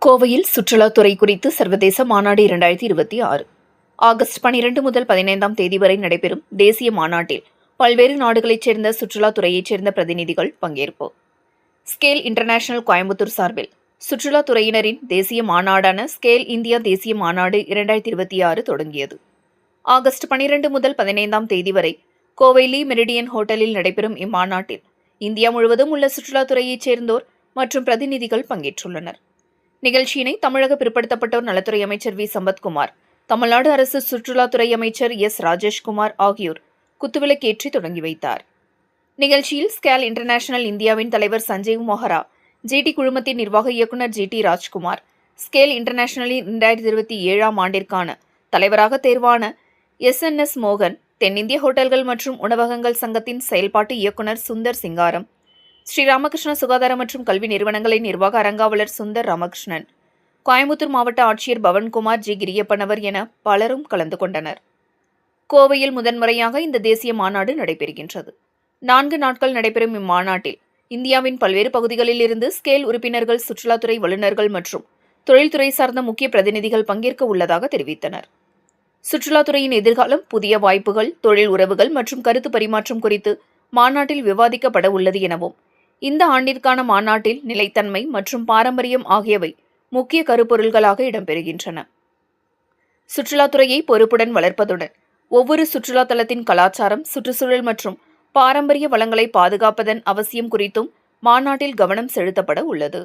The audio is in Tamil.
கோவையில் சுற்றுலாத்துறை குறித்து சர்வதேச மாநாடு 2026 ஆகஸ்ட் 12 முதல் 15ஆம் தேதி வரை நடைபெறும் தேசிய மாநாட்டில் பல்வேறு நாடுகளைச் சேர்ந்த சுற்றுலாத்துறையைச் சேர்ந்த பிரதிநிதிகள் பங்கேற்பு. ஸ்கேல் இன்டர்நேஷனல் கோயம்புத்தூர் சார்பில் சுற்றுலாத்துறையினரின் தேசிய மாநாடான ஸ்கேல் இந்தியா தேசிய மாநாடு 2026 தொடங்கியது. ஆகஸ்ட் 12 முதல் 15ஆம் தேதி வரை கோவை லீ மெரிடியன் ஹோட்டலில் நடைபெறும் இம்மாநாட்டில் இந்தியா முழுவதும் உள்ள சுற்றுலாத்துறையைச் சேர்ந்தோர் மற்றும் பிரதிநிதிகள் பங்கேற்றுள்ளனர். நிகழ்ச்சியினை தமிழக பிற்படுத்தப்பட்டோர் நலத்துறை அமைச்சர் வி. சம்பத்குமார், தமிழ்நாடு அரசு சுற்றுலாத்துறை அமைச்சர் எஸ். ராஜேஷ்குமார் ஆகியோர் குத்துவிளக்கேற்றி தொடங்கி வைத்தார். நிகழ்ச்சியில் ஸ்கேல் இன்டர்நேஷனல் இந்தியாவின் தலைவர் சஞ்சீவ் மொஹரா, ஜிடி குழுமத்தின் நிர்வாக இயக்குநர் ஜி.டி. ராஜ்குமார், ஸ்கேல் இன்டர்நேஷனலின் 2027ஆம் ஆண்டிற்கான தலைவராக தேர்வான எஸ்.என்.எஸ். மோகன், தென்னிந்திய ஹோட்டல்கள் மற்றும் உணவகங்கள் சங்கத்தின் செயல்பாட்டு இயக்குநர் சுந்தர் சிங்காரம், ஸ்ரீராமகிருஷ்ண சுகாதார மற்றும் கல்வி நிறுவனங்களின் நிர்வாக அரங்காவலர் சுந்தர் ராமகிருஷ்ணன், கோயம்புத்தூர் மாவட்ட ஆட்சியர் பவன்குமார் ஜி. கிரியப்பனவர் என பலரும் கலந்து கொண்டனர். கோவையில் முதன்முறையாக இந்த தேசிய மாநாடு நடைபெறுகின்றது. 4 நாட்கள் நடைபெறும் இம்மாநாட்டில் இந்தியாவின் பல்வேறு பகுதிகளில் இருந்து ஸ்கேல் உறுப்பினர்கள், சுற்றுலாத்துறை வல்லுநர்கள் மற்றும் தொழில்துறை சார்ந்த முக்கிய பிரதிநிதிகள் பங்கேற்க உள்ளதாக தெரிவித்தனர். சுற்றுலாத்துறையின் எதிர்காலம், புதிய வாய்ப்புகள், தொழில் உறவுகள் மற்றும் கருத்து பரிமாற்றம் குறித்து மாநாட்டில் விவாதிக்கப்பட உள்ளது எனவும், இந்த ஆண்டிற்கான மாநாட்டில் நிலைத்தன்மை மற்றும் பாரம்பரியம் ஆகியவை முக்கிய கருப்பொருள்களாக இடம்பெறுகின்றன. சுற்றுலாத்துறையை பொறுப்புடன் வளர்ப்பதுடன் ஒவ்வொரு சுற்றுலா தலத்தின் கலாச்சாரம், சுற்றுச்சூழல் மற்றும் பாரம்பரிய வளங்களை பாதுகாப்பதன் அவசியம் குறித்தும் மாநாட்டில் கவனம் செலுத்தப்பட உள்ளது.